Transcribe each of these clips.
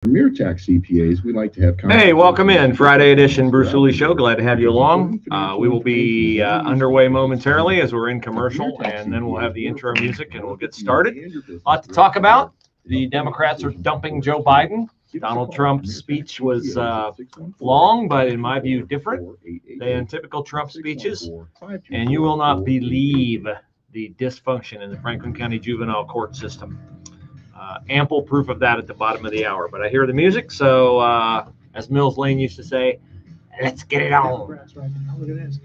Premier tax CPAs, we like to have. Hey, welcome in. Friday edition Bruce Hooley Show. Glad to have you along. We will be underway momentarily as we're in commercial, and then we'll have the intro music and we'll get started. A lot to talk about. The Democrats are dumping Joe Biden. Donald Trump's speech was long, but in my view, different than typical Trump speeches. And you will not believe the dysfunction in the Franklin County juvenile court system. Ample proof of that at the bottom of the hour. But I hear the music, so as Mills Lane used to say, let's get it on. Look at this.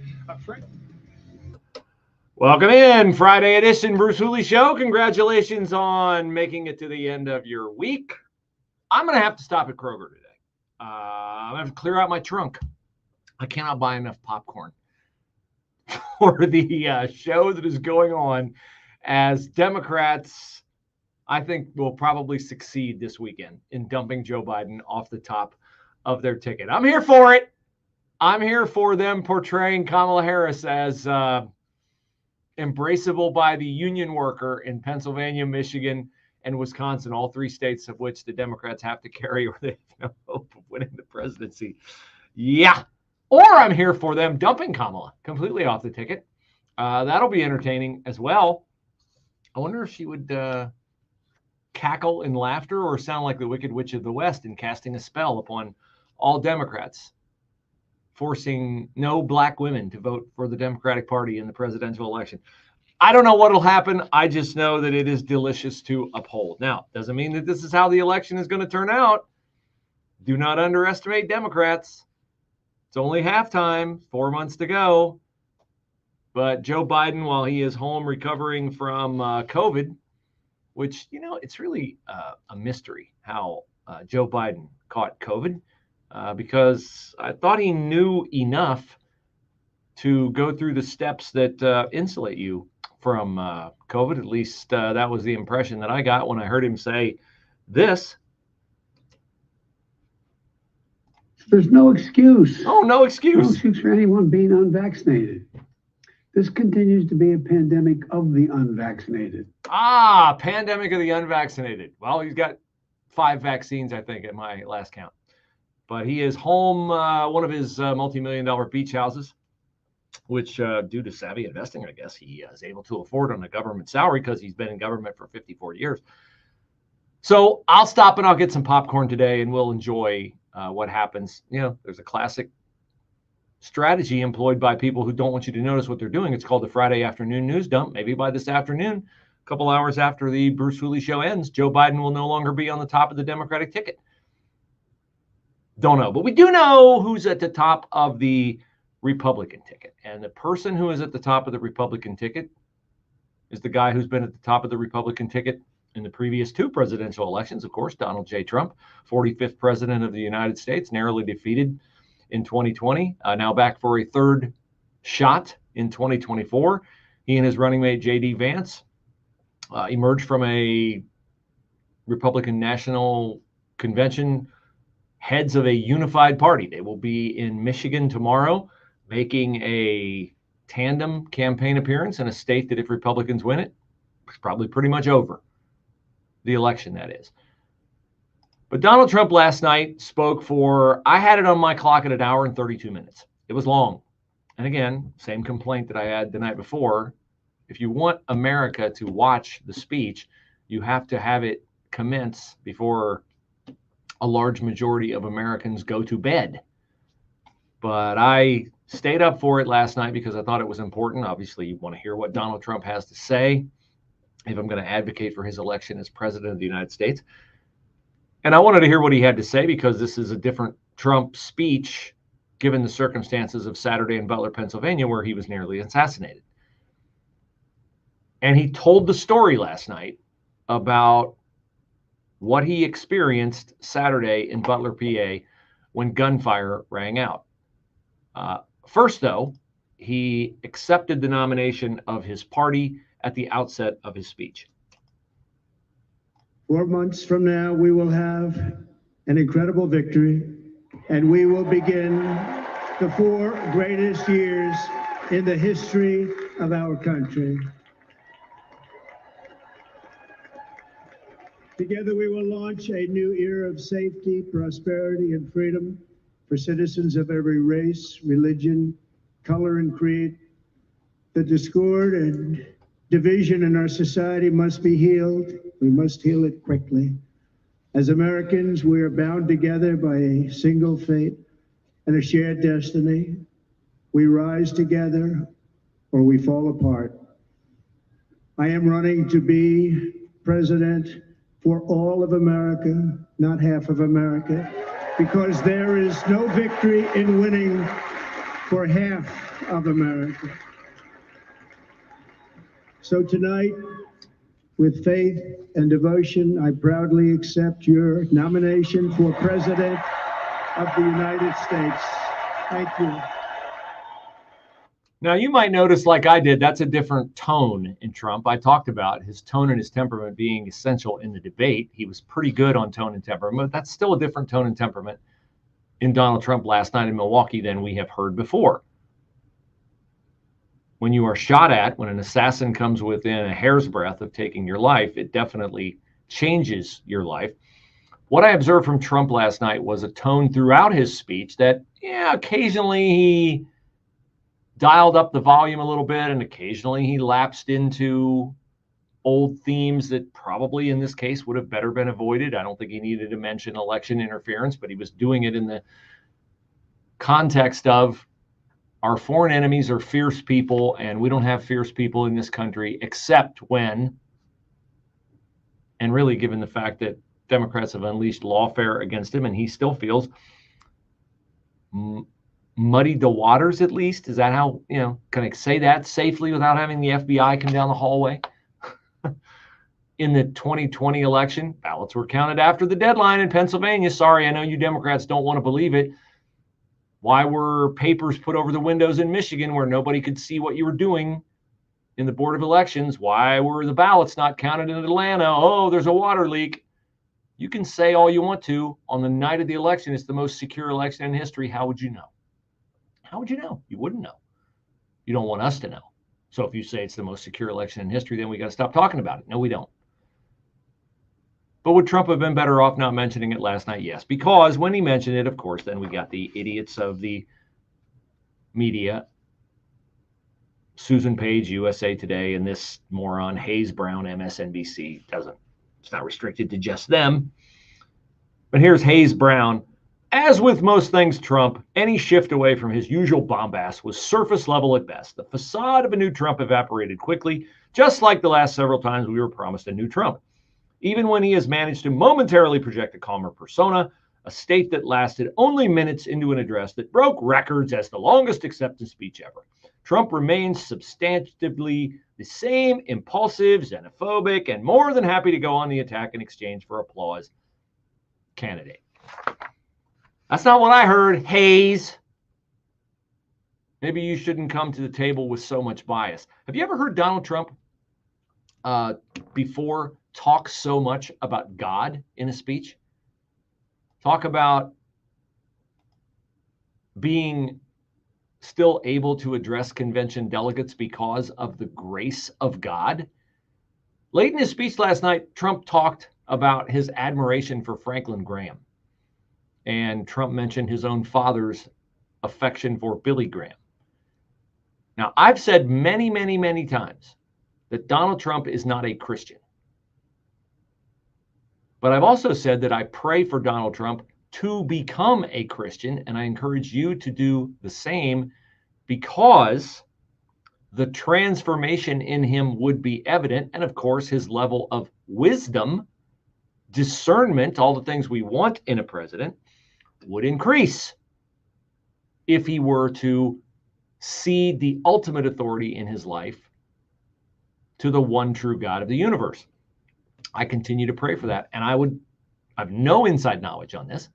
Welcome in, Friday edition Bruce Hooley Show. Congratulations on making it to the end of your week. I'm going to have to stop at Kroger today. I'm going to have to clear out my trunk. I cannot buy enough popcorn for the show that is going on as Democrats, I think, will probably succeed this weekend in dumping Joe Biden off the top of their ticket. I'm here for it. I'm here for them portraying Kamala Harris as embraceable by the union worker in Pennsylvania, Michigan, and Wisconsin, all three states of which the Democrats have to carry or they have no hope of winning the presidency. Yeah. Or I'm here for them dumping Kamala completely off the ticket. That'll be entertaining as well. I wonder if she would cackle in laughter or sound like the Wicked Witch of the West in casting a spell upon all Democrats, forcing no black women to vote for the Democratic Party in the presidential election. I don't know what'll happen. I just know that it is delicious to uphold. Now, doesn't mean that this is how the election is going to turn out. Do not underestimate Democrats. It's only halftime, 4 months to go. But Joe Biden, while he is home recovering from COVID, which, you know, it's really a mystery how Joe Biden caught COVID because I thought he knew enough to go through the steps that insulate you from COVID. At least that was the impression that I got when I heard him say this. There's no excuse. Oh, no excuse. No excuse for anyone being unvaccinated. This continues to be a pandemic of the unvaccinated. Pandemic of the unvaccinated. Well, he's got 5 vaccines, I think, at my last count. But he is home, one of his multi-million-dollar beach houses, which due to savvy investing, I guess, he is able to afford on a government salary because he's been in government for 54 years. So I'll stop and I'll get some popcorn today and we'll enjoy what happens. You know, there's a classic strategy employed by people who don't want you to notice what they're doing. It's called the Friday afternoon news dump. Maybe by this afternoon, a couple hours after the Bruce Hooley Show ends, Joe Biden will no longer be on the top of the Democratic ticket. Don't know, but we do know who's at the top of the Republican ticket. And the person who is at the top of the Republican ticket is the guy who's been at the top of the Republican ticket in the previous 2 presidential elections, of course, Donald J. Trump, 45th president of the United States, narrowly defeated in 2020, now back for a 3rd shot in 2024. He and his running mate, J.D. Vance, emerged from a Republican National Convention, heads of a unified party. They will be in Michigan tomorrow, making a tandem campaign appearance in a state that if Republicans win it, it's probably pretty much over. The election, that is. But Donald Trump last night spoke for, I had it on my clock at 1 hour and 32 minutes. It was long. And again, same complaint that I had the night before. If you want America to watch the speech, you have to have it commence before a large majority of Americans go to bed. But I stayed up for it last night because I thought it was important. Obviously, you want to hear what Donald Trump has to say if I'm going to advocate for his election as president of the United States. And I wanted to hear what he had to say because this is a different Trump speech given the circumstances of Saturday in Butler, Pennsylvania, where he was nearly assassinated. And he told the story last night about what he experienced Saturday in Butler, PA, when gunfire rang out. First, though, he accepted the nomination of his party at the outset of his speech. 4 months from now, we will have an incredible victory, and we will begin the 4 greatest years in the history of our country. Together we will launch a new era of safety, prosperity, and freedom for citizens of every race, religion, color, and creed. The discord and division in our society must be healed. We must heal it quickly. As Americans, we are bound together by a single fate and a shared destiny. We rise together or we fall apart. I am running to be president for all of America, not half of America, because there is no victory in winning for half of America. So tonight, with faith and devotion, I proudly accept your nomination for President of the United States. Thank you. Now, you might notice, like I did, that's a different tone in Trump. I talked about his tone and his temperament being essential in the debate. He was pretty good on tone and temperament, but that's still a different tone and temperament in Donald Trump last night in Milwaukee than we have heard before. When you are shot at, when an assassin comes within a hair's breadth of taking your life, it definitely changes your life. What I observed from Trump last night was a tone throughout his speech that, yeah, occasionally he dialed up the volume a little bit, and occasionally he lapsed into old themes that probably in this case would have better been avoided. I don't think he needed to mention election interference, but he was doing it in the context of our foreign enemies are fierce people, and we don't have fierce people in this country except when, and really given the fact that Democrats have unleashed lawfare against him and he still feels muddied the waters, at least. Is that how, can I say that safely without having the FBI come down the hallway? In the 2020 election, ballots were counted after the deadline in Pennsylvania. Sorry, I know you Democrats don't want to believe it. Why were papers put over the windows in Michigan where nobody could see what you were doing in the Board of Elections? Why were the ballots not counted in Atlanta? Oh, there's a water leak. You can say all you want to. On the night of the election, it's the most secure election in history. How would you know? How would you know? You wouldn't know. You don't want us to know. So if you say it's the most secure election in history, then we got to stop talking about it. No, we don't. But would Trump have been better off not mentioning it last night? Yes, because when he mentioned it, of course, then we got the idiots of the media, Susan Page, USA Today, and this moron Hayes Brown, MSNBC. It's not restricted to just them. But here's Hayes Brown. As with most things Trump, any shift away from his usual bombast was surface level at best. The facade of a new Trump evaporated quickly, just like the last several times we were promised a new Trump. Even when he has managed to momentarily project a calmer persona, a state that lasted only minutes into an address that broke records as the longest acceptance speech ever, Trump remains substantively the same impulsive, xenophobic, and more than happy to go on the attack in exchange for applause candidate. That's not what I heard, Hayes. Maybe you shouldn't come to the table with so much bias. Have you ever heard Donald Trump before talk so much about God in a speech? Talk about being still able to address convention delegates because of the grace of God. Late in his speech last night, Trump talked about his admiration for Franklin Graham. And Trump mentioned his own father's affection for Billy Graham. Now, I've said many, many, many times that Donald Trump is not a Christian. But I've also said that I pray for Donald Trump to become a Christian, and I encourage you to do the same, because the transformation in him would be evident, and of course his level of wisdom, discernment, all the things we want in a president, would increase if he were to cede the ultimate authority in his life to the one true God of the universe. I continue to pray for that, and I have no inside knowledge on this,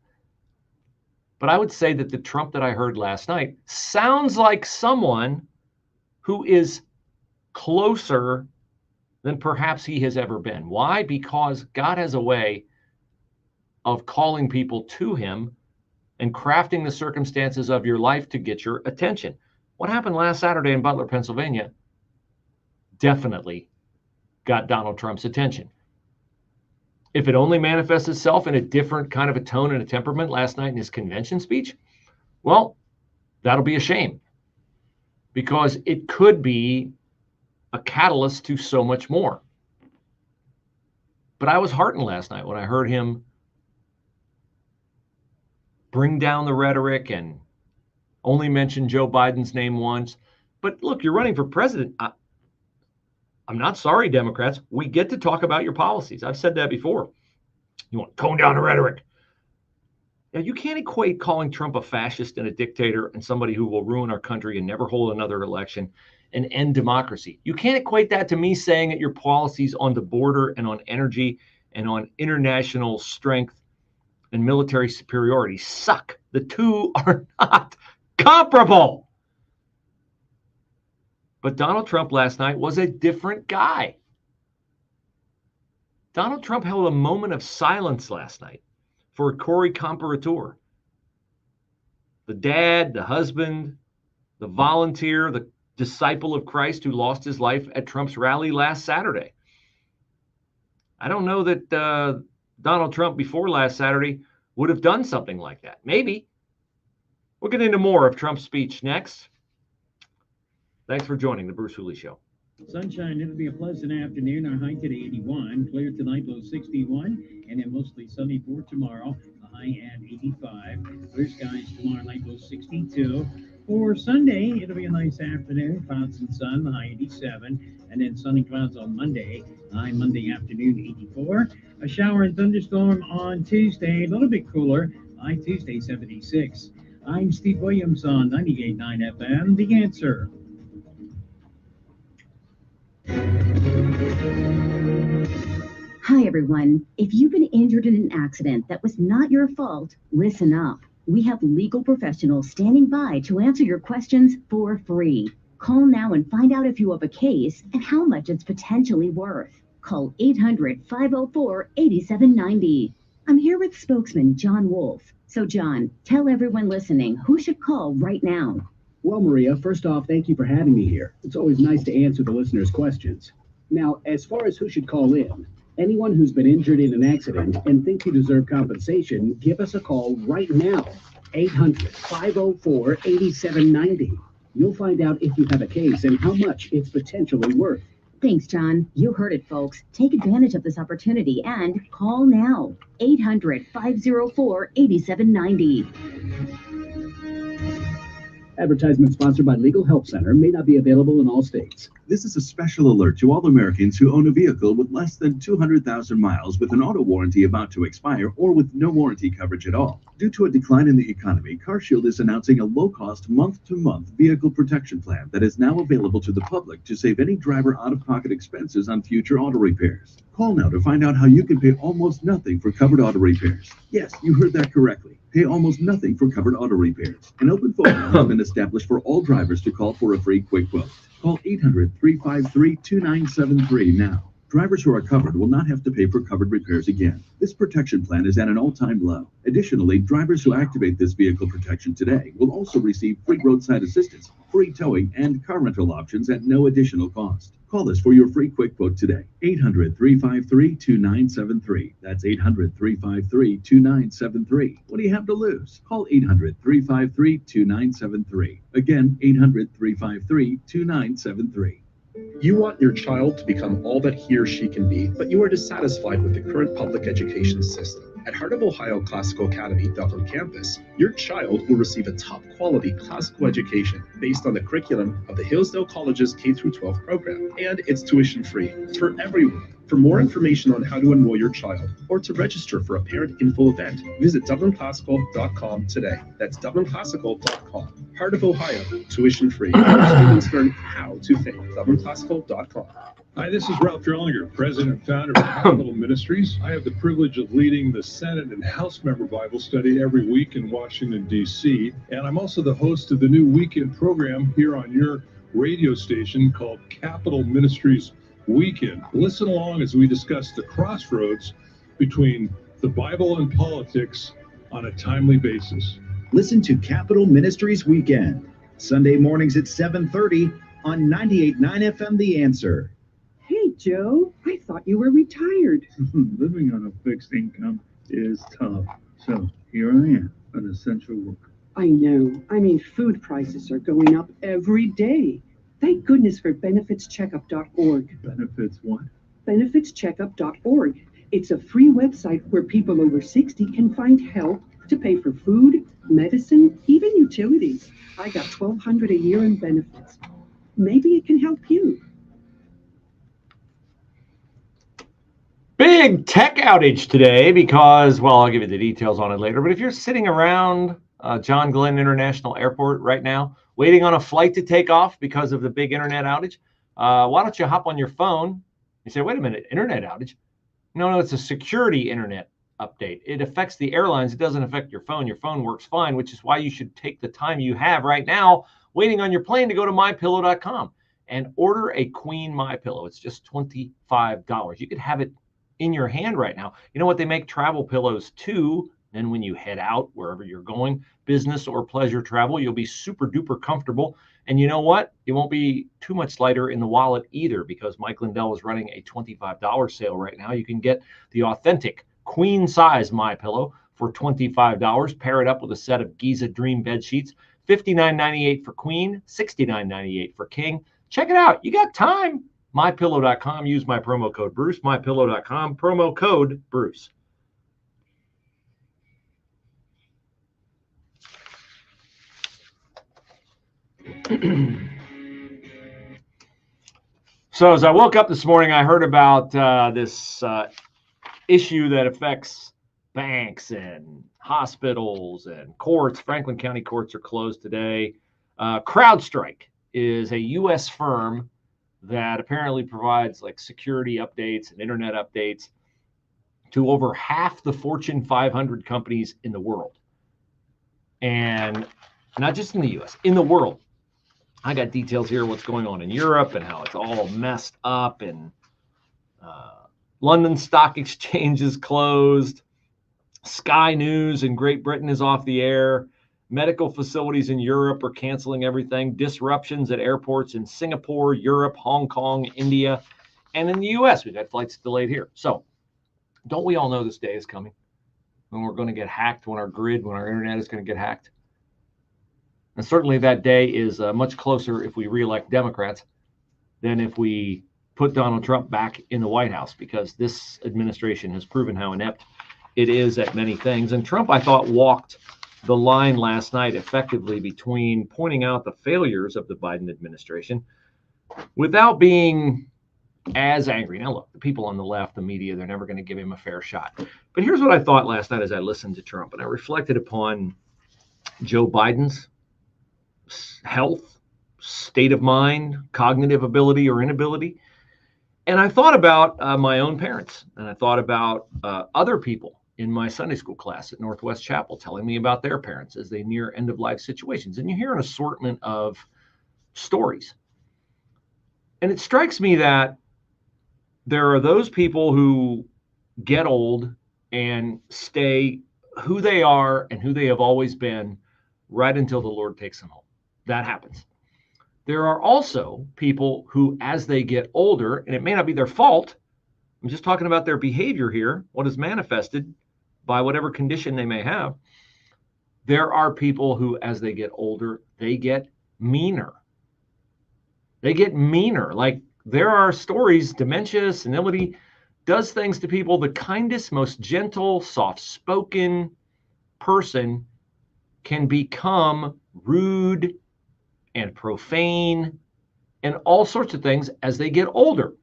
but I would say that the Trump that I heard last night sounds like someone who is closer than perhaps he has ever been. Why? Because God has a way of calling people to him and crafting the circumstances of your life to get your attention. What happened last Saturday in Butler, Pennsylvania, definitely got Donald Trump's attention. If it only manifests itself in a different kind of a tone and a temperament last night in his convention speech, well, that'll be a shame, because it could be a catalyst to so much more. But I was heartened last night when I heard him bring down the rhetoric and only mention Joe Biden's name once. But look, you're running for president. I'm not sorry, Democrats. We get to talk about your policies. I've said that before. You want to tone down the rhetoric. Now, you can't equate calling Trump a fascist and a dictator and somebody who will ruin our country and never hold another election and end democracy. You can't equate that to me saying that your policies on the border and on energy and on international strength and military superiority suck. The two are not comparable. But Donald Trump last night was a different guy. Donald Trump held a moment of silence last night for Corey Comparator, the dad, the husband, the volunteer, the disciple of Christ who lost his life at Trump's rally last Saturday. I don't know that Donald Trump before last Saturday would have done something like that. Maybe. We'll get into more of Trump's speech next. Thanks for joining the Bruce Hooley Show. Sunshine, it'll be a pleasant afternoon. Our high today 81, clear tonight, low 61, and then mostly sunny for tomorrow, the high at 85. Clear skies tomorrow night, low 62. For Sunday, it'll be a nice afternoon, clouds and sun, the high 87, and then sunny clouds on Monday, high Monday afternoon 84. A shower and thunderstorm on Tuesday, a little bit cooler, high Tuesday 76. I'm Steve Williams on 98.9 FM, The Answer. Hi, everyone. If you've been injured in an accident that was not your fault, listen up. We have legal professionals standing by to answer your questions for free. Call now and find out if you have a case and how much it's potentially worth. Call 800-504-8790. I'm here with spokesman John Wolf. So, John, tell everyone listening who should call right now. Well, Maria, first off, thank you for having me here. It's always nice to answer the listeners' questions. Now, as far as who should call in, anyone who's been injured in an accident and thinks you deserve compensation, give us a call right now, 800-504-8790. You'll find out if you have a case and how much it's potentially worth. Thanks, John. You heard it, folks. Take advantage of this opportunity and call now, 800-504-8790. Advertisement sponsored by Legal Help Center, may not be available in all states. This is a special alert to all Americans who own a vehicle with less than 200,000 miles with an auto warranty about to expire or with no warranty coverage at all. Due to a decline in the economy, CarShield is announcing a low-cost month-to-month vehicle protection plan that is now available to the public to save any driver out-of-pocket expenses on future auto repairs. Call now to find out how you can pay almost nothing for covered auto repairs. Yes, you heard that correctly. Pay almost nothing for covered auto repairs. An open phone line has been established for all drivers to call for a free quick quote. Call 800-353-2973 now. Drivers who are covered will not have to pay for covered repairs again. This protection plan is at an all-time low. Additionally, drivers who activate this vehicle protection today will also receive free roadside assistance, free towing, and car rental options at no additional cost. Call us for your free quick quote today. 800-353-2973. That's 800-353-2973. What do you have to lose? Call 800-353-2973. Again, 800-353-2973. You want your child to become all that he or she can be, but you are dissatisfied with the current public education system. At Heart of Ohio Classical Academy Dublin campus, your child will receive a top-quality classical education based on the curriculum of the Hillsdale College's K-12 program, and it's tuition-free for everyone. For more information on how to enroll your child or to register for a parent info event, visit dublinclassical.com today. That's dublinclassical.com. Heart of Ohio, tuition-free. Students learn how to think. dublinclassical.com. Hi, this is Ralph Drollinger, president and founder of Capital Ministries. I have the privilege of leading the Senate and House member Bible study every week in Washington, D.C. And I'm also the host of the new weekend program here on your radio station called Capital Ministries Weekend. Listen along as we discuss the crossroads between the Bible and politics on a timely basis. Listen to Capital Ministries Weekend, Sunday mornings at 7:30 on 98.9 FM The Answer. Hey, Joe, I thought you were retired. Living on a fixed income is tough. So here I am, an essential worker. I know. I mean, food prices are going up every day. Thank goodness for benefitscheckup.org. Benefits what? Benefitscheckup.org. It's a free website where people over 60 can find help to pay for food, medicine, even utilities. I got $1,200 a year in benefits. Maybe it can help you. Big tech outage today because, well, I'll give you the details on it later. But if you're sitting around John Glenn International Airport right now, waiting on a flight to take off because of the big internet outage, why don't you hop on your phone? You say, wait a minute, internet outage? No, it's a security internet update. It affects the airlines. It doesn't affect your phone. Your phone works fine, which is why you should take the time you have right now waiting on your plane to go to mypillow.com and order a queen MyPillow. It's just $25. You could have it in your hand right now. You know what? They make travel pillows too. And when you head out wherever you're going, business or pleasure travel, you'll be super duper comfortable. And you know what? You won't be too much lighter in the wallet either, because Mike Lindell is running a $25 sale right now. You can get the authentic queen size MyPillow for $25. Pair it up with a set of Giza Dream bed sheets, $59.98 for queen, $69.98 for king. Check it out. You got time. MyPillow.com. Use my promo code Bruce. MyPillow.com. Promo code Bruce. So as I woke up this morning, I heard about this issue that affects banks and hospitals and courts. Franklin County courts are closed today. CrowdStrike is a U.S. firm that apparently provides like security updates and internet updates to over half the Fortune 500 companies in the world. And not just in the U.S., in the world. I got details here what's going on in Europe and how it's all messed up, and London Stock Exchange is closed. Sky News in Great Britain is off the air. Medical facilities in Europe are canceling everything. Disruptions at airports in Singapore, Europe, Hong Kong, India, and in the U.S. We've had flights delayed here. So don't we all know this day is coming when we're going to get hacked, when our internet is going to get hacked? And certainly that day is much closer if we reelect Democrats than if we put Donald Trump back in the White House, because this administration has proven how inept it is at many things. And Trump, I thought, walked the line last night effectively between pointing out the failures of the Biden administration without being as angry. Now, look, the people on the left, the media, they're never going to give him a fair shot. But here's what I thought last night as I listened to Trump, and I reflected upon Joe Biden's health, state of mind, cognitive ability or inability. And I thought about my own parents, and I thought about other people in my Sunday school class at Northwest Chapel telling me about their parents as they near end-of-life situations. And you hear an assortment of stories. And it strikes me that there are those people who get old and stay who they are and who they have always been right until the Lord takes them home. That happens. There are also people who, as they get older, and it may not be their fault, I'm just talking about their behavior here, what is manifested by whatever condition they may have. There are people who, as they get older, they get meaner. They get meaner. Like, there are stories, dementia, senility does things to people. The kindest, most gentle, soft-spoken person can become rude and profane and all sorts of things as they get older.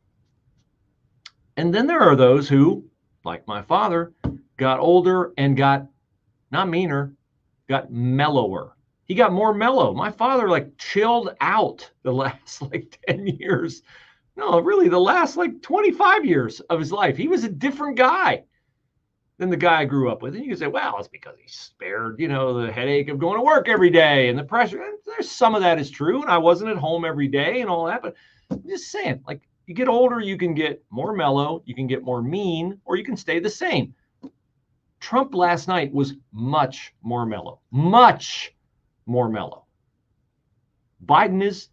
And then there are those who, like my father, got older and got not meaner, got mellower. He got more mellow. My father chilled out the last 10 years. No, really the last 25 years of his life. He was a different guy than the guy I grew up with. And you can say, well, it's because he spared, the headache of going to work every day and the pressure. And there's some of that is true. And I wasn't at home every day and all that. But I'm just saying, you get older, you can get more mellow, you can get more mean, or you can stay the same. Trump last night was much more mellow. Much more mellow. Biden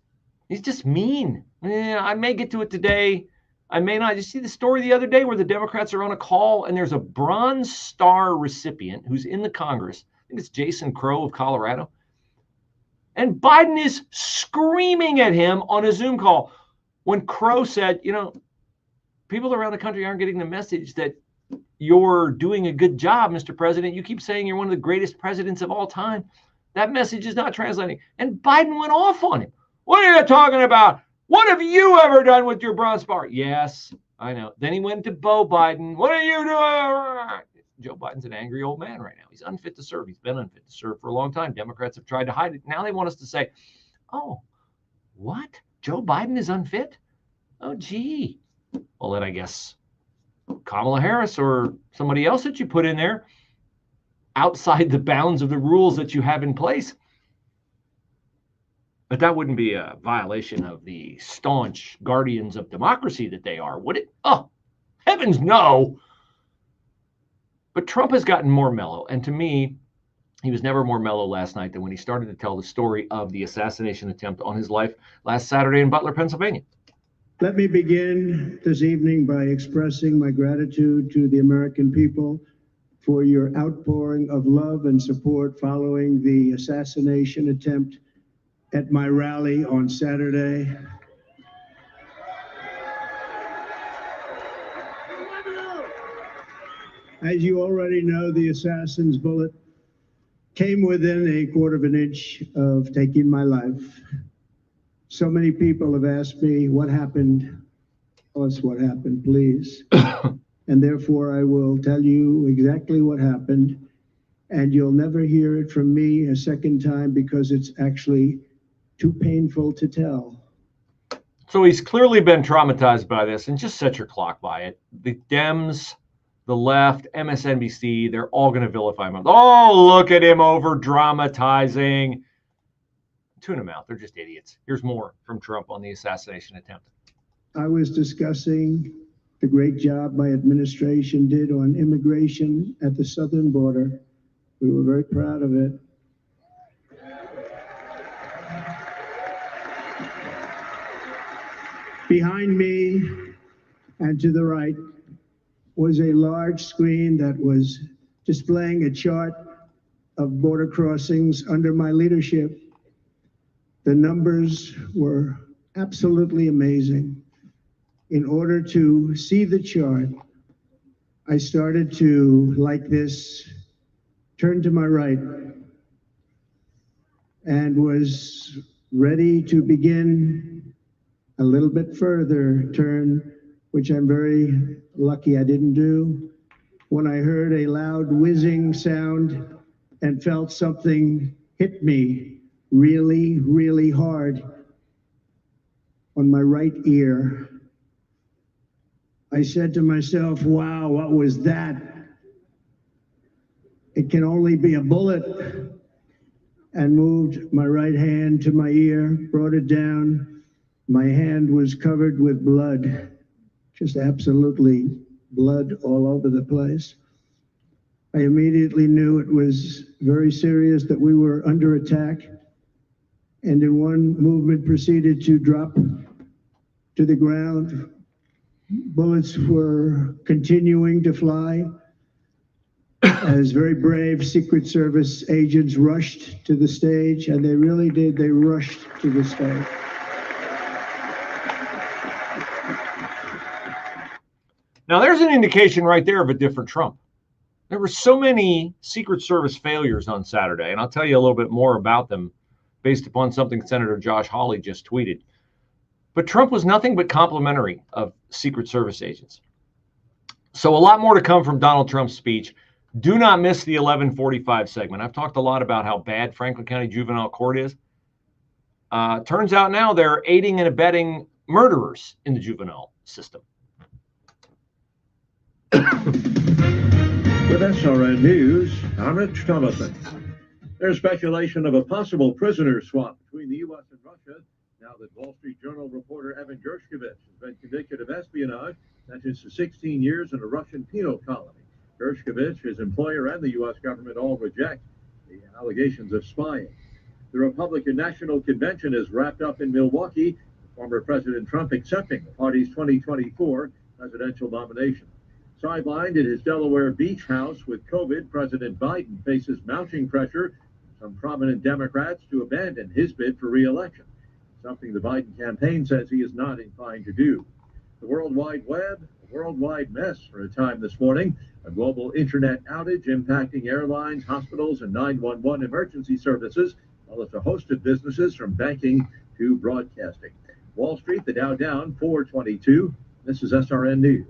he's just mean. I may get to it today. I may not. Did you see the story the other day where the Democrats are on a call and there's a Bronze Star recipient who's in the Congress? I think it's Jason Crow of Colorado. And Biden is screaming at him on a Zoom call when Crow said, you know, people around the country aren't getting the message that you're doing a good job, Mr. President. You keep saying you're one of the greatest presidents of all time. That message is not translating. And Biden went off on him. What are you talking about? What have you ever done with your Bronze Star? Yes, I know. Then he went to Beau Biden. What are you doing? Joe Biden's an angry old man right now. He's unfit to serve. He's been unfit to serve for a long time. Democrats have tried to hide it. Now they want us to say, oh, what? Joe Biden is unfit? Oh, gee. Well, then I guess Kamala Harris or somebody else that you put in there outside the bounds of the rules that you have in place. But that wouldn't be a violation of the staunch guardians of democracy that they are, would it? Oh, heavens no. But Trump has gotten more mellow. And to me, he was never more mellow last night than when he started to tell the story of the assassination attempt on his life last Saturday in Butler, Pennsylvania. Let me begin this evening by expressing my gratitude to the American people for your outpouring of love and support following the assassination attempt at my rally on Saturday. As you already know, the assassin's bullet came within a quarter of an inch of taking my life. So many people have asked me, what happened? Tell us what happened, please. And therefore, I will tell you exactly what happened. And you'll never hear it from me a second time because it's actually too painful to tell. So he's clearly been traumatized by this, and just set your clock by it. The Dems, the left, MSNBC, they're all going to vilify him. Oh, look at him over dramatizing. Tune them out. They're just idiots. Here's more from Trump on the assassination attempt. I was discussing the great job my administration did on immigration at the southern border. We were very proud of it. Behind me and to the right was a large screen that was displaying a chart of border crossings under my leadership. The numbers were absolutely amazing. In order to see the chart, I started to, like this, turn to my right and was ready to begin a little bit further turn, which I'm very lucky I didn't do, when I heard a loud whizzing sound and felt something hit me really, really hard on my right ear. I said to myself, wow, what was that? It can only be a bullet. And moved my right hand to my ear, brought it down. My hand was covered with blood, just absolutely blood all over the place. I immediately knew it was very serious, that we were under attack, and in one movement proceeded to drop to the ground. Bullets were continuing to fly as very brave Secret Service agents rushed to the stage, and they really did, they rushed to the stage. Now, there's an indication right there of a different Trump. There were so many Secret Service failures on Saturday, and I'll tell you a little bit more about them based upon something Senator Josh Hawley just tweeted. But Trump was nothing but complimentary of Secret Service agents. So a lot more to come from Donald Trump's speech. Do not miss the 11:45 segment. I've talked a lot about how bad Franklin County Juvenile Court is. Turns out now they're aiding and abetting murderers in the juvenile system. With SRN News, I'm Rich Thomason. There's speculation of a possible prisoner swap between the U.S. and Russia now that Wall Street Journal reporter Evan Gershkovich has been convicted of espionage, that is to 16 years in a Russian penal colony. Gershkovich, his employer, and the U.S. government all reject the allegations of spying. The Republican National Convention is wrapped up in Milwaukee. The Former President Trump accepting the party's 2024 presidential nomination. Sidelined in his Delaware beach house with COVID, President Biden faces mounting pressure from some prominent Democrats to abandon his bid for re-election, something the Biden campaign says he is not inclined to do. The World Wide Web, a worldwide mess for a time this morning. A global internet outage impacting airlines, hospitals, and 911 emergency services, as well as a host of businesses from banking to broadcasting. Wall Street, the Dow down 422. This is SRN News.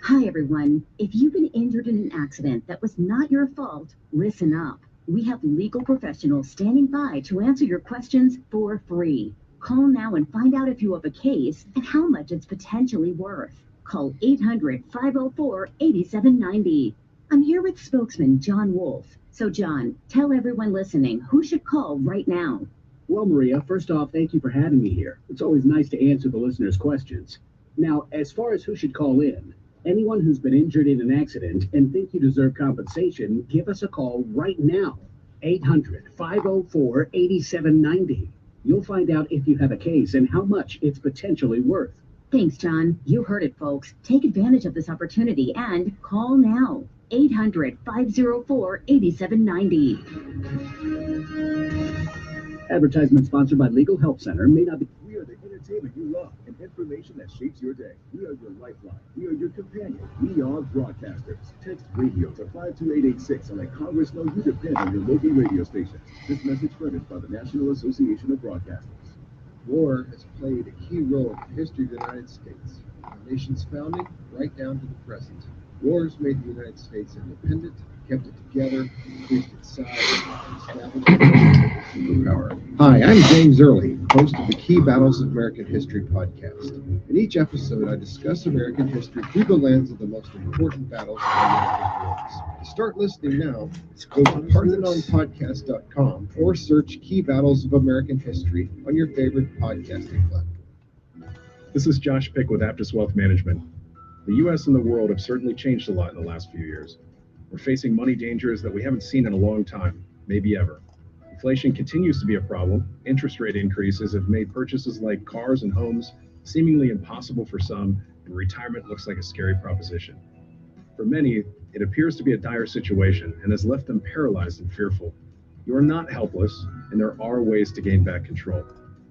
Hi, everyone. If you've been injured in an accident that was not your fault, listen up. We have legal professionals standing by to answer your questions for free. Call now and find out if you have a case and how much it's potentially worth. Call 800-504-8790. I'm here with spokesman John Wolf. So, John, tell everyone listening who should call right now. Well, Maria, first off, thank you for having me here. It's always nice to answer the listeners' questions. Now, as far as who should call in, anyone who's been injured in an accident and think you deserve compensation, give us a call right now. 800-504-8790. You'll find out if you have a case and how much it's potentially worth. Thanks, John. You heard it, folks. Take advantage of this opportunity and call now. 800-504-8790. Advertisement sponsored by Legal Help Center may not be. We are the entertainment you love and information that shapes your day. We are your lifeline. We are your companion. We are broadcasters. Text radio to 52886 and let Congress know you depend on your local radio station. This message furnished by the National Association of Broadcasters. War has played a key role in the history of the United States, from the nation's founding right down to the present. Wars made the United States independent, kept it together, increased its size, and established it as a superpower. Hi, I'm James Early, host of the Key Battles of American History podcast. In each episode, I discuss American history through the lens of the most important battles of American wars. To start listening now, go to ParthenonPodcast.com or search Key Battles of American History on your favorite podcasting platform. This is Josh Pick with Aptus Wealth Management. The U.S. and the world have certainly changed a lot in the last few years. We're facing money dangers that we haven't seen in a long time, maybe ever. Inflation continues to be a problem. Interest rate increases have made purchases like cars and homes seemingly impossible for some, and retirement looks like a scary proposition. For many, it appears to be a dire situation and has left them paralyzed and fearful. You are not helpless, and there are ways to gain back control.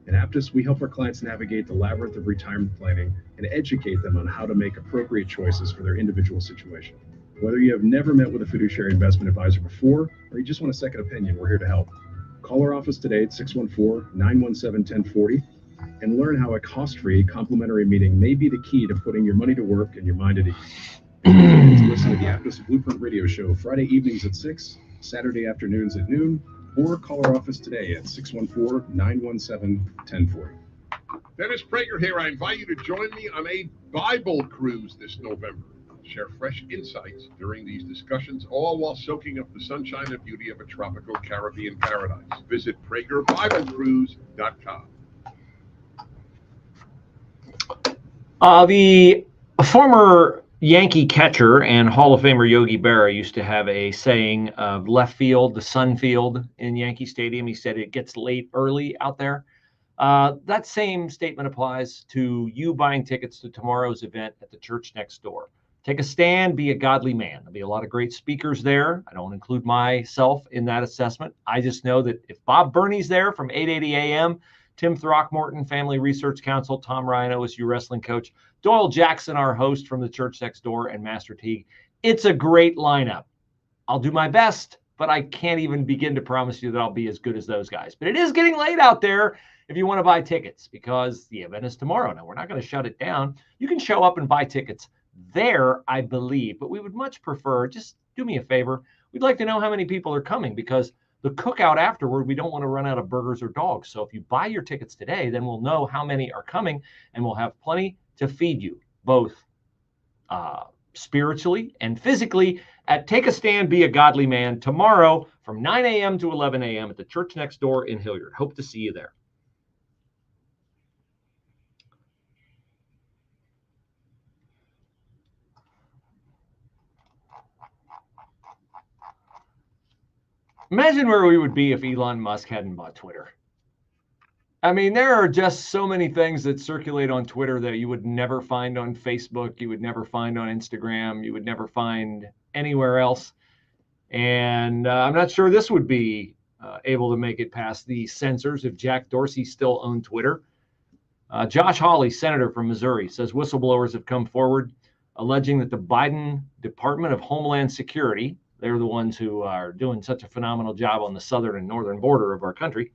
At Aptus, we help our clients navigate the labyrinth of retirement planning and educate them on how to make appropriate choices for their individual situation. Whether you have never met with a fiduciary investment advisor before, or you just want a second opinion, we're here to help. Call our office today at 614-917-1040 and learn how a cost-free complimentary meeting may be the key to putting your money to work and your mind at ease. Listen to the Aptus Blueprint Radio Show Friday evenings at 6, Saturday afternoons at noon, or call our office today at 614-917-1040. Dennis Prager here. I invite you to join me on a Bible cruise this November. Share fresh insights during these discussions, all while soaking up the sunshine and beauty of a tropical Caribbean paradise. Visit PragerBibleCruise.com. The former Yankee catcher and Hall of Famer Yogi Berra used to have a saying of left field, the sun field in Yankee Stadium. He said it gets late early out there. That same statement applies to you buying tickets to tomorrow's event at the church next door. Take a stand, be a godly man. There'll be a lot of great speakers there. I don't include myself in that assessment. I just know that if Bob Burney's there from 8:80 a.m., Tim Throckmorton, Family Research Council, Tom Ryan, OSU wrestling coach, Doyle Jackson, our host from the church next door, and Master Teague, it's a great lineup. I'll do my best, but I can't even begin to promise you that I'll be as good as those guys. But it is getting late out there if you want to buy tickets because the event is tomorrow. Now, we're not going to shut it down. You can show up and buy tickets there, I believe, but we would much prefer, just do me a favor. We'd like to know how many people are coming because the cookout afterward, we don't want to run out of burgers or dogs. So if you buy your tickets today, then we'll know how many are coming and we'll have plenty to feed you, both spiritually and physically at Take a Stand, Be a Godly Man tomorrow from 9 a.m. to 11 a.m. at the church next door in Hilliard. Hope to see you there. Imagine where we would be if Elon Musk hadn't bought Twitter. I mean, there are just so many things that circulate on Twitter that you would never find on Facebook, you would never find on Instagram, you would never find anywhere else. And I'm not sure this would be able to make it past the censors if Jack Dorsey still owned Twitter. Josh Hawley, senator from Missouri, says whistleblowers have come forward alleging that the Biden Department of Homeland Security, they're the ones who are doing such a phenomenal job on the southern and northern border of our country,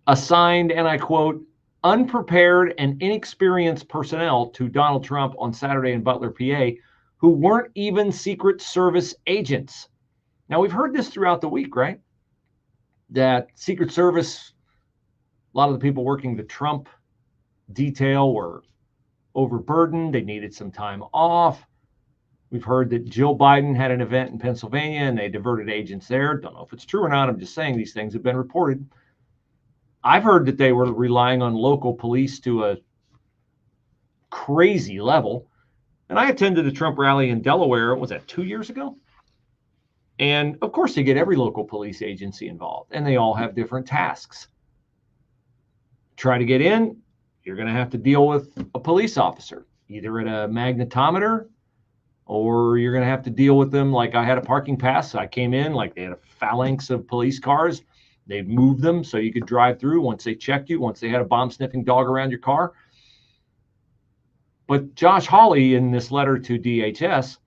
assigned, and I quote, unprepared and inexperienced personnel to Donald Trump on Saturday in Butler, PA, who weren't even Secret Service agents. Now, we've heard this throughout the week, right? That Secret Service, a lot of the people working the Trump detail were overburdened. They needed some time off. We've heard that Jill Biden had an event in Pennsylvania and they diverted agents there. Don't know if it's true or not. I'm just saying these things have been reported. I've heard that they were relying on local police to a crazy level. And I attended a Trump rally in Delaware, was that 2 years ago? And of course, they get every local police agency involved, and they all have different tasks. Try to get in, you're going to have to deal with a police officer, either at a magnetometer, or you're going to have to deal with them. Like I had a parking pass. I came in, like they had a phalanx of police cars. They'd moved them so you could drive through once they checked you, once they had a bomb-sniffing dog around your car. But Josh Hawley, in this letter to DHS,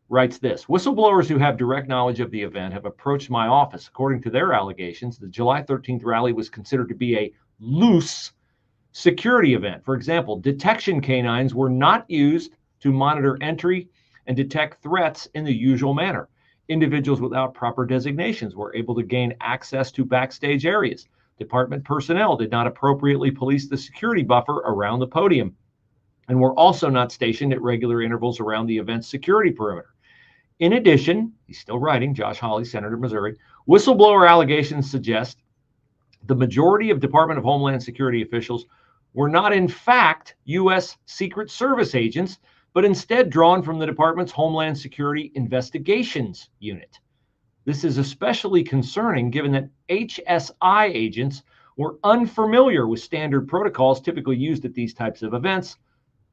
writes this: whistleblowers who have direct knowledge of the event have approached my office. According to their allegations, the July 13th rally was considered to be a loose security event. For example, detection canines were not used to monitor entry and detect threats in the usual manner. Individuals without proper designations were able to gain access to backstage areas. Department personnel did not appropriately police the security buffer around the podium and were also not stationed at regular intervals around the event's security perimeter. In addition, he's still writing, Josh Hawley, Senator, Missouri, whistleblower allegations suggest the majority of Department of Homeland Security officials were not in fact U.S. Secret Service agents, but instead drawn from the department's Homeland Security Investigations Unit. This is especially concerning given that HSI agents were unfamiliar with standard protocols typically used at these types of events,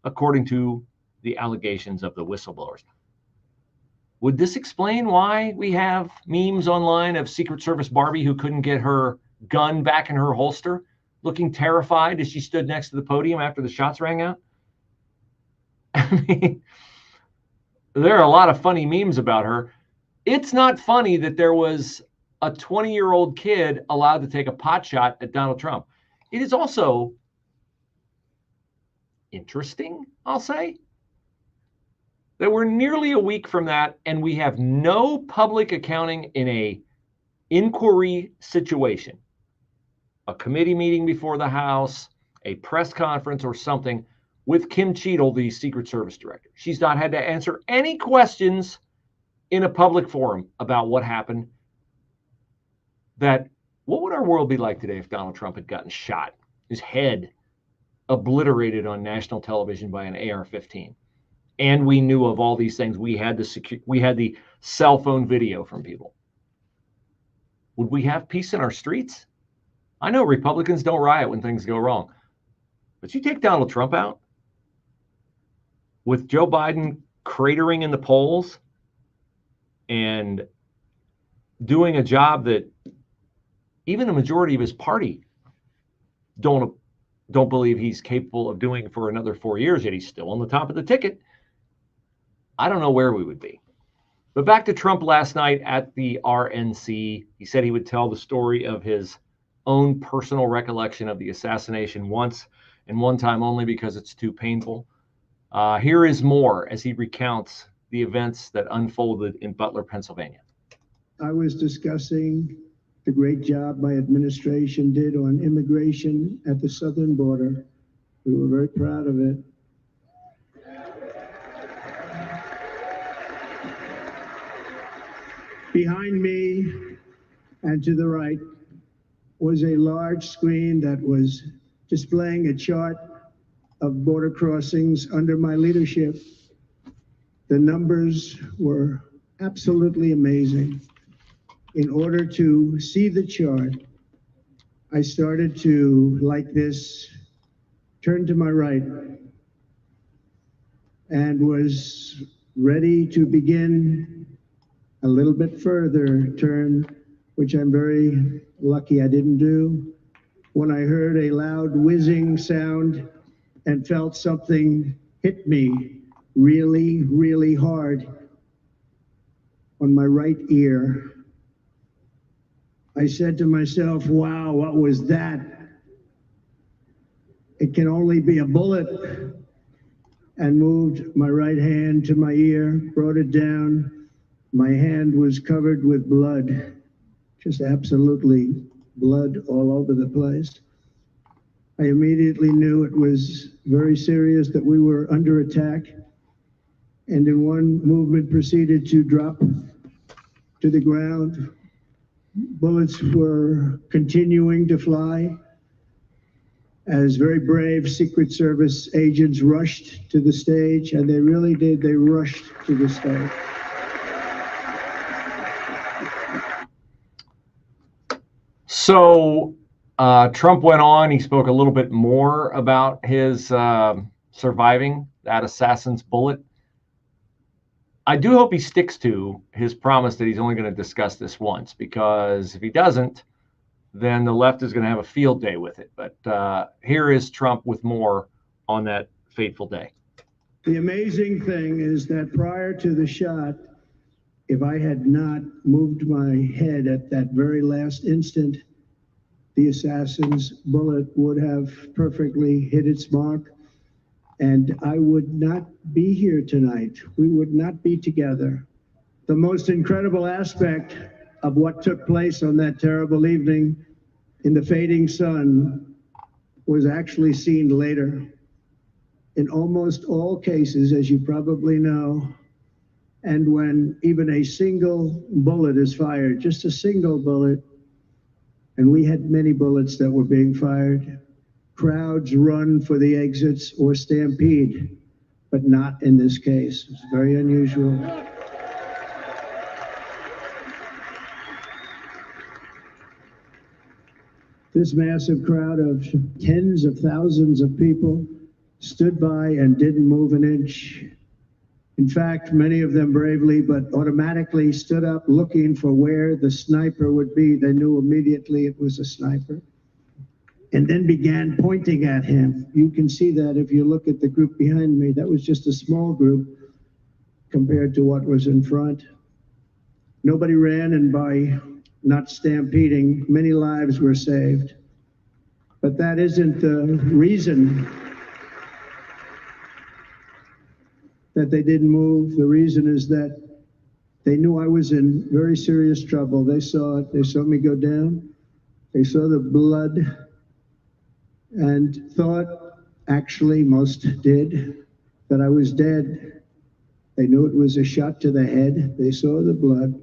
according to the allegations of the whistleblowers. Would this explain why we have memes online of Secret Service Barbie who couldn't get her gun back in her holster, looking terrified as she stood next to the podium after the shots rang out? I mean, there are a lot of funny memes about her. It's not funny that there was a 20-year-old kid allowed to take a pot shot at Donald Trump. It is also interesting, I'll say, that we're nearly a week from that and we have no public accounting in a inquiry situation, a committee meeting before the House, a press conference or something with Kim Cheadle, the Secret Service director. She's not had to answer any questions in a public forum about what happened. That what would our world be like today if Donald Trump had gotten shot, his head obliterated on national television by an AR-15? And we knew of all these things. We had the cell phone video from people. Would we have peace in our streets? I know Republicans don't riot when things go wrong, but you take Donald Trump out with Joe Biden cratering in the polls and doing a job that even a majority of his party don't believe he's capable of doing for another 4 years, yet he's still on the top of the ticket. I don't know where we would be. But back to Trump last night at the RNC. He said he would tell the story of his own personal recollection of the assassination once and one time only because it's too painful. Here is more as he recounts the events that unfolded in Butler, Pennsylvania. I was discussing the great job my administration did on immigration at the southern border. We were very proud of it. Behind me and to the right was a large screen that was displaying a chart of border crossings under my leadership. The numbers were absolutely amazing. In order to see the chart, I started to, like this, turn to my right and was ready to begin a little bit further turn, which I'm very lucky I didn't do, when I heard a loud whizzing sound and felt something hit me really, really hard on my right ear. I said to myself, wow, what was that? It can only be a bullet. And moved my right hand to my ear, brought it down. My hand was covered with blood, just absolutely blood all over the place. I immediately knew it was very serious, that we were under attack, and in one movement proceeded to drop to the ground. Bullets were continuing to fly as very brave Secret Service agents rushed to the stage, and they really did, they rushed to the stage. So Trump went on, he spoke a little bit more about his surviving that assassin's bullet. I do hope he sticks to his promise that he's only going to discuss this once, because if he doesn't, then the left is going to have a field day with it. But here is Trump with more on that fateful day. The amazing thing is that prior to the shot, if I had not moved my head at that very last instant, the assassin's bullet would have perfectly hit its mark, and I would not be here tonight. We would not be together. The most incredible aspect of what took place on that terrible evening in the fading sun was actually seen later. In almost all cases, as you probably know, and when even a single bullet is fired, just a single bullet, and we had many bullets that were being fired, crowds run for the exits or stampede, but not in this case. It's very unusual. This massive crowd of tens of thousands of people stood by and didn't move an inch. In fact, many of them bravely, but automatically stood up looking for where the sniper would be. They knew immediately it was a sniper, and then began pointing at him. You can see that if you look at the group behind me. That was just a small group compared to what was in front. Nobody ran, and by not stampeding, many lives were saved. But that isn't the reason that they didn't move. The reason is that they knew I was in very serious trouble. They saw it. They saw me go down. They saw the blood and thought, actually most did, that I was dead. They knew it was a shot to the head. They saw the blood.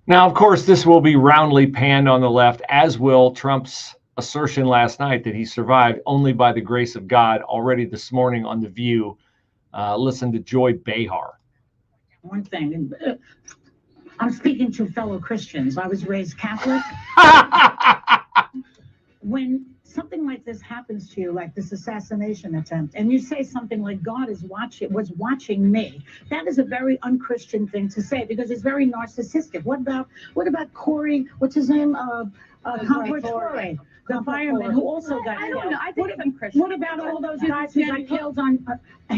Now, of course, this will be roundly panned on the left, as will Trump's assertion last night that he survived only by the grace of God. Already this morning on The View, listen to Joy Behar. One thing, and I'm speaking to fellow Christians. I was raised Catholic. When something like this happens to you, like this assassination attempt, and you say something like God was watching me, that is a very unchristian thing to say, because it's very narcissistic. What about Corey? What's his name? Torrey, the fireman who also got killed. I don't know. I think it's unchristian. What about all those guys who got killed on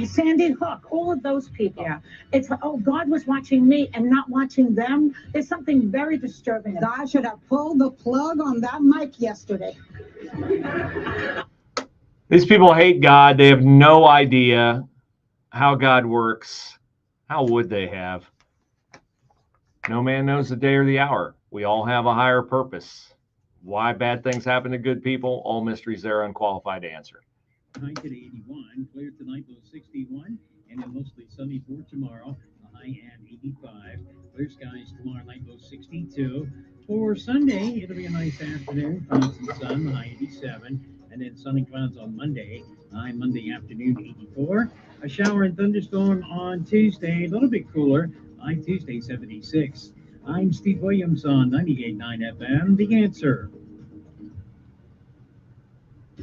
Sandy Hook? All of those people. Yeah. It's God was watching me and not watching them. There's something very disturbing. God should have pulled the plug on that mic yesterday. These people hate God. They have no idea how God works. How would they have? No man knows the day or the hour. We all have a higher purpose. Why bad things happen to good people? All mysteries they're unqualified to answer. High today 81, clear tonight low 61, and then mostly sunny for tomorrow. The high at 85. Clear skies tomorrow night low 62. For Sunday, it'll be a nice afternoon. Constant sun, the high 87. And then sunny clouds on Monday. High Monday afternoon 84. A shower and thunderstorm on Tuesday, a little bit cooler. high Tuesday 76. I'm Steve Williams on 98.9 FM, The Answer.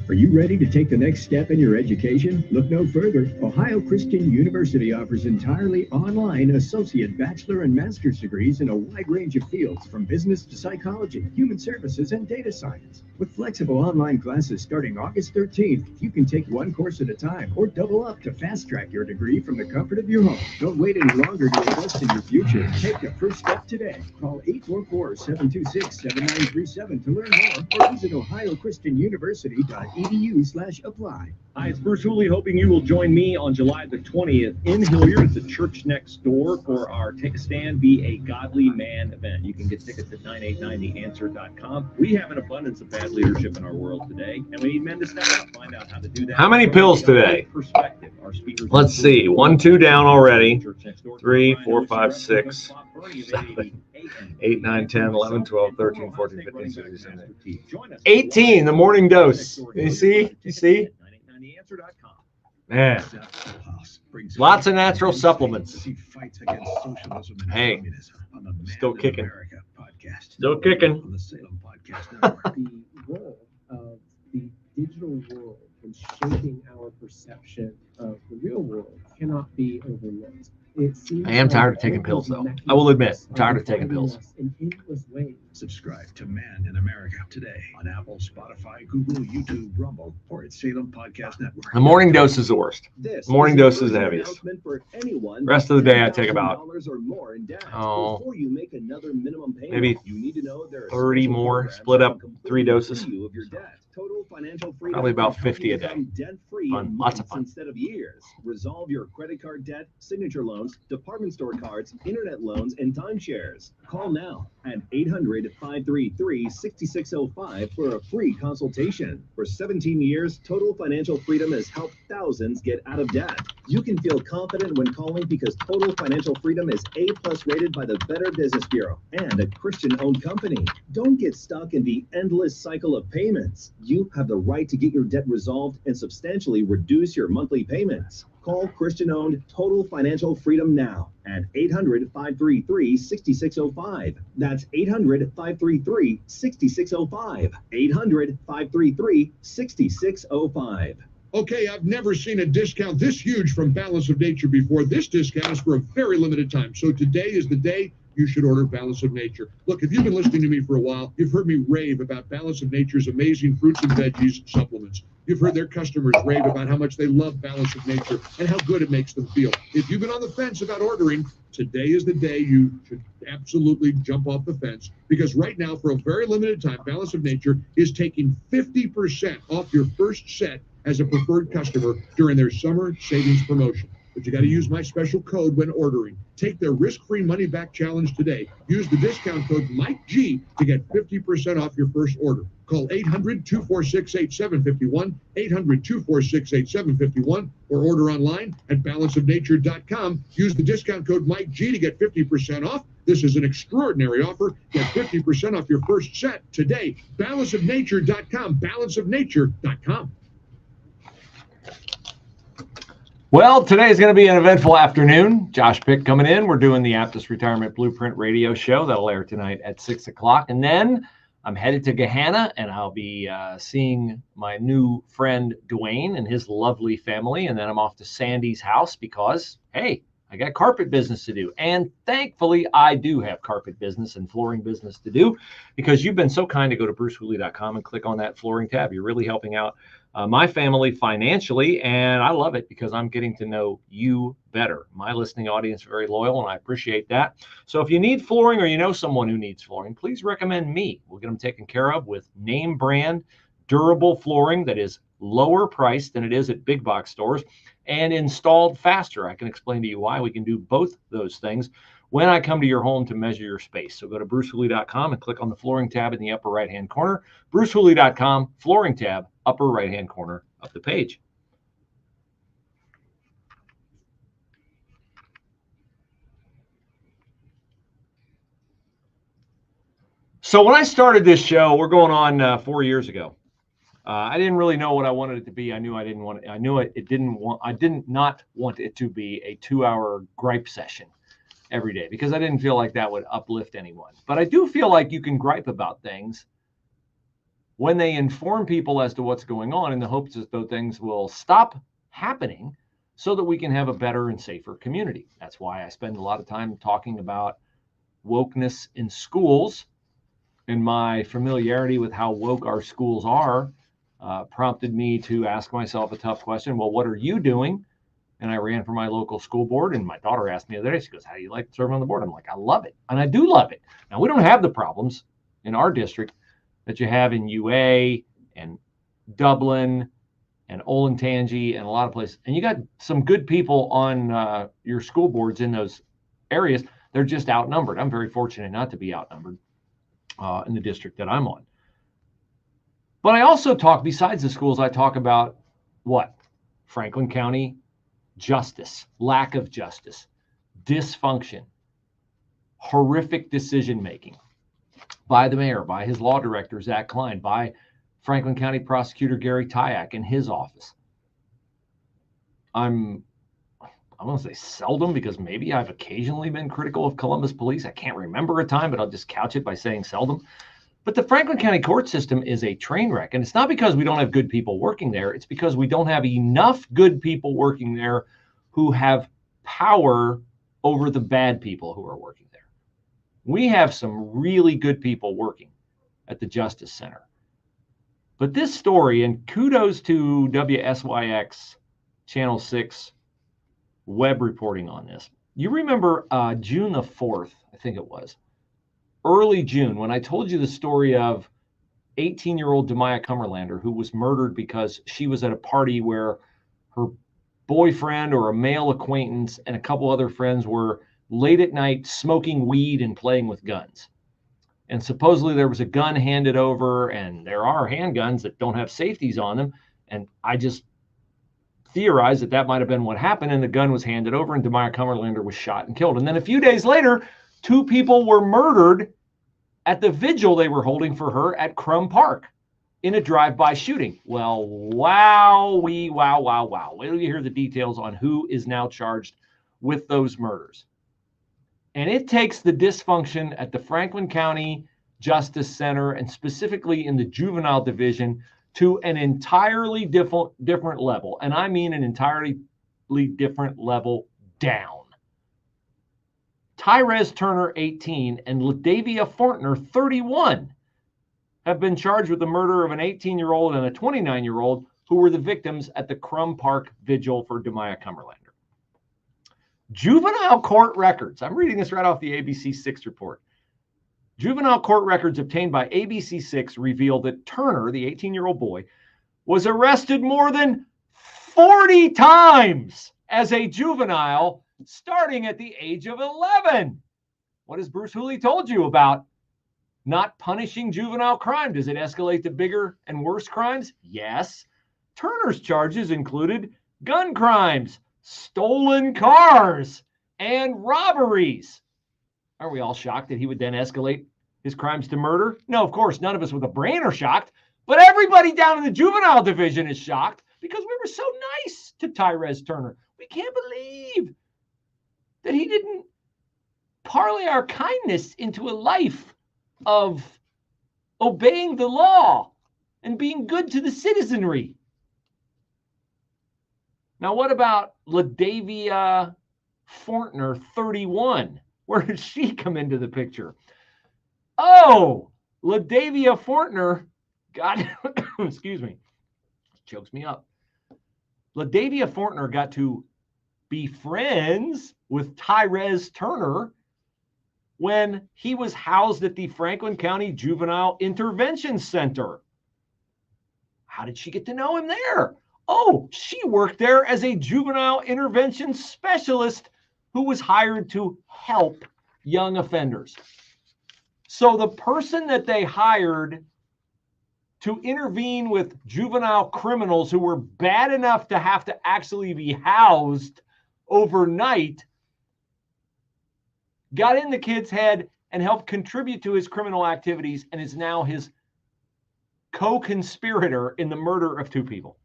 Are you ready to take the next step in your education? Look no further. Ohio Christian University offers entirely online associate, bachelor, and master's degrees in a wide range of fields, from business to psychology, human services, and data science. With flexible online classes starting August 13th, you can take one course at a time or double up to fast-track your degree from the comfort of your home. Don't wait any longer to invest in your future. Take the first step today. Call 844-726-7937 to learn more, or visit ohiochristianuniversity.edu/apply. Hi, it's Bruce Hooley, hoping you will join me on July the 20th in Hilliard at the church next door for our Take a Stand, Be a Godly Man event. You can get tickets at 989theanswer.com. We have an abundance of bad leadership in our world today, and we need men to step up, find out how to do that. How many pills today? Let's see. 1, 2 down already. 3, 4, 5, 6, 7, 8, 9, 10, 11, 12, 13, 14, 15, 16, 17, 18. The morning dose. You see? You see? Man. Lots of natural supplements. Hey, still kicking. Still kicking. The role of the digital world in shaping our perception of the real world cannot be overlooked. I am tired of taking pills, though. I will admit, I'm tired of taking pills. Subscribe to Man in America today on Apple, Spotify, Google, YouTube, Rumble, or at Salem Podcast Network. The morning dose is the worst. Morning dose is the heaviest. Rest of the day, I take about, maybe 30 more, split up 3 doses. Probably about 50 a day. Fun. Lots of fun. Instead of years, resolve your credit card debt, signature loans, department store cards, internet loans, and timeshares. Call now at 800-533-6605 for a free consultation. For 17 years, Total Financial Freedom has helped thousands get out of debt. You can feel confident when calling because Total Financial Freedom is A+ rated by the Better Business Bureau and a Christian-owned company. Don't get stuck in the endless cycle of payments. You have the right to get your debt resolved and substantially reduce your monthly payments. Call Christian-owned Total Financial Freedom now at 800-533-6605. That's 800-533-6605. 800-533-6605. Okay, I've never seen a discount this huge from Balance of Nature before. This discount is for a very limited time. So today is the day you should order Balance of Nature. Look, if you've been listening to me for a while, you've heard me rave about Balance of Nature's amazing fruits and veggies supplements. You've heard their customers rave about how much they love Balance of Nature and how good it makes them feel. If you've been on the fence about ordering, today is the day you should absolutely jump off the fence, because right now, for a very limited time, Balance of Nature is taking 50% off your first set as a preferred customer during their summer savings promotion. But you got to use my special code when ordering. Take their risk-free money-back challenge today. Use the discount code MikeG to get 50% off your first order. Call 800-246-8751, 800-246-8751, or order online at balanceofnature.com. Use the discount code MikeG to get 50% off. This is an extraordinary offer. Get 50% off your first set today. Balanceofnature.com, balanceofnature.com. Well, today is going to be an eventful afternoon. Josh Pick coming in. We're doing the Aptus Retirement Blueprint radio show. That'll air tonight at 6 o'clock. And then I'm headed to Gahanna, and I'll be seeing my new friend Dwayne and his lovely family. And then I'm off to Sandy's house because, hey, I got carpet business to do. And thankfully, I do have carpet business and flooring business to do, because you've been so kind to go to brucehooley.com and click on that flooring tab. You're really helping out my family financially, and I love it because I'm getting to know you better. My listening audience is very loyal, and I appreciate that. So if you need flooring or you know someone who needs flooring, please recommend me. We'll get them taken care of with name brand, durable flooring that is lower priced than it is at big box stores and installed faster. I can explain to you why. We can do both those things when I come to your home to measure your space. So go to brucehooley.com and click on the flooring tab in the upper right-hand corner. brucehooley.com, flooring tab, upper right-hand corner of the page. So when I started this show, we're going on 4 years ago. I didn't really know what I wanted it to be. I knew I didn't want it. I knew I did not want it to be a 2-hour gripe session. every day because I didn't feel like that would uplift anyone. But I do feel like you can gripe about things when they inform people as to what's going on in the hopes that those things will stop happening so that we can have a better and safer community. That's why I spend a lot of time talking about wokeness in schools, and my familiarity with how woke our schools are prompted me to ask myself a tough question. Well, what are you doing? And I ran for my local school board, and my daughter asked me the other day, she goes, how do you like serving on the board? I'm like, I love it. And I do love it. Now, we don't have the problems in our district that you have in UA and Dublin and Olentangy and a lot of places. And you got some good people on your school boards in those areas. They're just outnumbered. I'm very fortunate not to be outnumbered in the district that I'm on. But I also talk, besides the schools, I talk about what? Franklin County justice, lack of justice, dysfunction, horrific decision-making by the mayor, by his law director, Zach Klein, by Franklin County Prosecutor Gary Tyak in his office. I won't say seldom, because maybe I've occasionally been critical of Columbus police. I can't remember a time, but I'll just couch it by saying seldom. But the Franklin County court system is a train wreck. And it's not because we don't have good people working there. It's because we don't have enough good people working there who have power over the bad people who are working there. We have some really good people working at the Justice Center. But this story, and kudos to WSYX Channel 6 web reporting on this. You remember June the 4th, I think it was, early June, when I told you the story of 18-year-old Demaya Cumberlander, who was murdered because she was at a party where her boyfriend or a male acquaintance and a couple other friends were late at night smoking weed and playing with guns. And supposedly there was a gun handed over, and there are handguns that don't have safeties on them. And I just theorized that that might have been what happened, and the gun was handed over, and Demaya Cumberlander was shot and killed. And then a few days later, 2 people were murdered at the vigil they were holding for her at Crum Park in a drive-by shooting. Well, wow. Wait till you hear the details on who is now charged with those murders. And it takes the dysfunction at the Franklin County Justice Center, and specifically in the juvenile division, to an entirely different level. And I mean an entirely different level down. Tyrez Turner, 18, and LaDavia Fortner, 31, have been charged with the murder of an 18-year-old and a 29-year-old who were the victims at the Crum Park vigil for Demaya Cumberlander. Juvenile court records. I'm reading this right off the ABC6 report. Juvenile court records obtained by ABC6 revealed that Turner, the 18-year-old boy, was arrested more than 40 times as a juvenile, starting at the age of 11. What has Bruce Hooley told you about not punishing juvenile crime? Does it escalate to bigger and worse crimes? Yes. Turner's charges included gun crimes, stolen cars, and robberies. Are we all shocked that he would then escalate his crimes to murder? No, of course, none of us with a brain are shocked, but everybody down in the juvenile division is shocked because we were so nice to Tyrez Turner. We can't believe that he didn't parlay our kindness into a life of obeying the law and being good to the citizenry. Now, what about LaDavia Fortner, 31? Where did she come into the picture? Oh, LaDavia Fortner got, excuse me, chokes me up. LaDavia Fortner got to be friends with Tyrez Turner when he was housed at the Franklin County Juvenile Intervention Center. How did she get to know him there? Oh, she worked there as a juvenile intervention specialist who was hired to help young offenders. So the person that they hired to intervene with juvenile criminals who were bad enough to have to actually be housed overnight got in the kid's head and helped contribute to his criminal activities, and is now his co-conspirator in the murder of 2 people.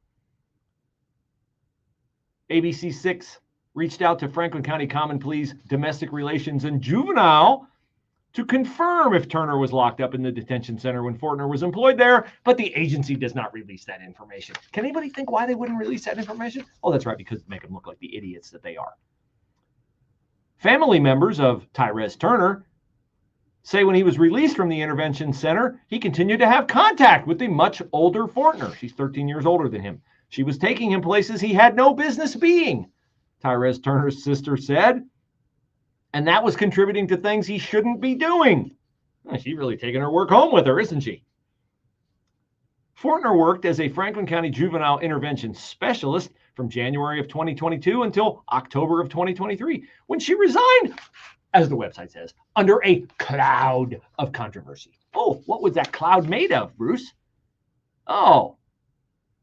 ABC6 reached out to Franklin County Common Pleas Domestic Relations and Juvenile to confirm if Turner was locked up in the detention center when Fortner was employed there, but the agency does not release that information. Can anybody think why they wouldn't release that information? Oh, that's right, because to make them look like the idiots that they are. Family members of Tyrese Turner say when he was released from the intervention center, he continued to have contact with the much older Fortner. She's 13 years older than him. She was taking him places he had no business being, Tyrese Turner's sister said. And that was contributing to things he shouldn't be doing. She's really taking her work home with her, isn't she? Fortner worked as a Franklin County juvenile intervention specialist from January of 2022 until October of 2023, when she resigned, as the website says, under a cloud of controversy. Oh, what was that cloud made of, Bruce? Oh,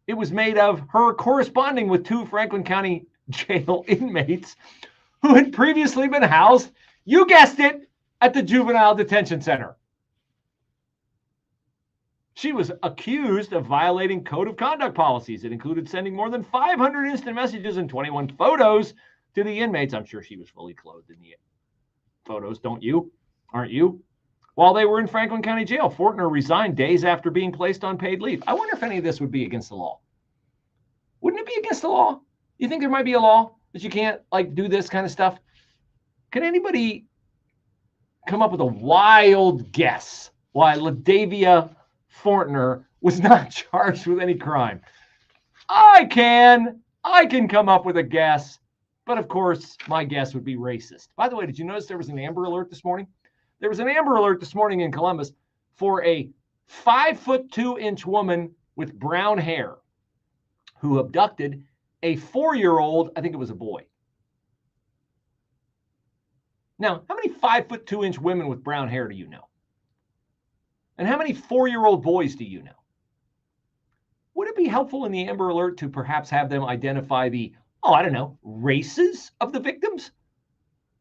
it was made of her corresponding with 2 Franklin County jail inmates who had previously been housed, you guessed it, at the Juvenile Detention Center. She was accused of violating code of conduct policies. It included sending more than 500 instant messages and 21 photos to the inmates. I'm sure she was fully clothed in the photos, don't you? Aren't you? While they were in Franklin County Jail, Fortner resigned days after being placed on paid leave. I wonder if any of this would be against the law. Wouldn't it be against the law? You think there might be a law that you can't do this kind of stuff? Can anybody come up with a wild guess why LaDavia Fortner was not charged with any crime? I can come up with a guess, but of course my guess would be racist. By the way, did you notice there was an Amber Alert this morning? There was an Amber Alert this morning in Columbus for a 5'2" woman with brown hair who abducted a 4-year-old, I think it was a boy. Now, how many 5'2" women with brown hair do you know? And how many 4-year-old boys do you know? Would it be helpful in the Amber Alert to perhaps have them identify the, races of the victims?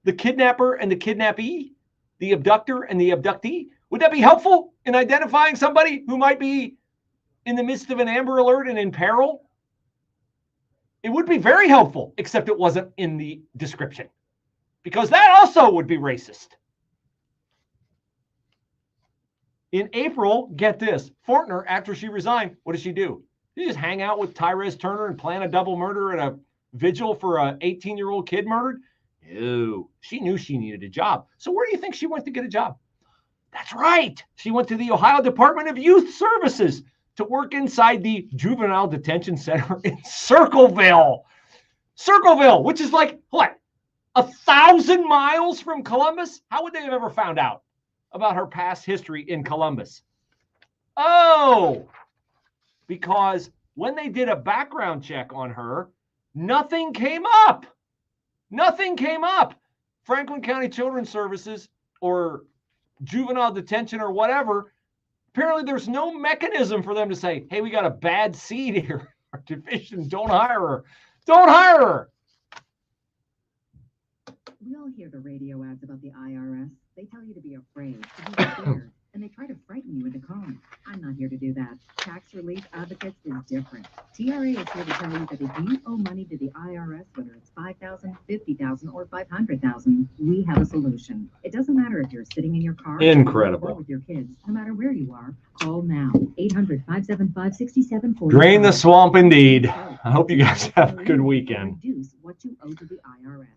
The kidnapper and the kidnappee? The abductor and the abductee? Would that be helpful in identifying somebody who might be in the midst of an Amber Alert and in peril? It would be very helpful, except it wasn't in the description, because that also would be racist. In April, get this, Fortner, after she resigned, what did she do? She just hang out with Tyrese Turner and plan a double murder at a vigil for an 18-year-old kid murdered? No, she knew she needed a job. So where do you think she went to get a job? That's right. She went to the Ohio Department of Youth Services to work inside the Juvenile Detention Center in Circleville. Circleville, which is like, 1,000 miles from Columbus? How would they have ever found out about her past history in Columbus? Oh, because when they did a background check on her, nothing came up. Nothing came up. Franklin County Children's Services or juvenile detention or whatever, apparently there's no mechanism for them to say, hey, we got a bad seed here. Our division, don't hire her. Don't hire her. We all hear the radio ads about the IRS. They tell you to be afraid, to be scared, and they try to frighten you into calm. I'm not here to do that. Tax Relief Advocates is different. TRA is here to tell you that if you owe money to the IRS, whether it's $5,000, $50,000, or $500,000, we have a solution. It doesn't matter if you're sitting in your car Incredible. or with your kids. No matter where you are, call now. 800-575-6745. Drain the swamp indeed. I hope you guys have a good weekend. Reduce what you owe to the IRS.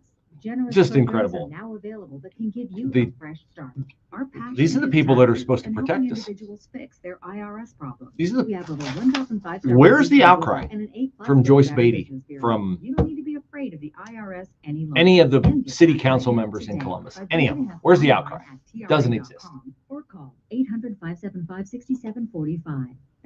Generous Just programs incredible. are now available that can give you The- a fresh start. Our passion These are the is people that are tackling supposed to and protect helping us. individuals fix their IRS problems. These are the- We have over 1,000 five-star Where's the reviews outcry and an A+ from Joyce rated Beatty, business bureau? from You don't need to be afraid of the IRS any longer. any of the End the city tax council write-off members in today Columbus? by Any of visiting them. us Where's the online outcry? at Doesn't exist. TRA.com or call 800-575-6745.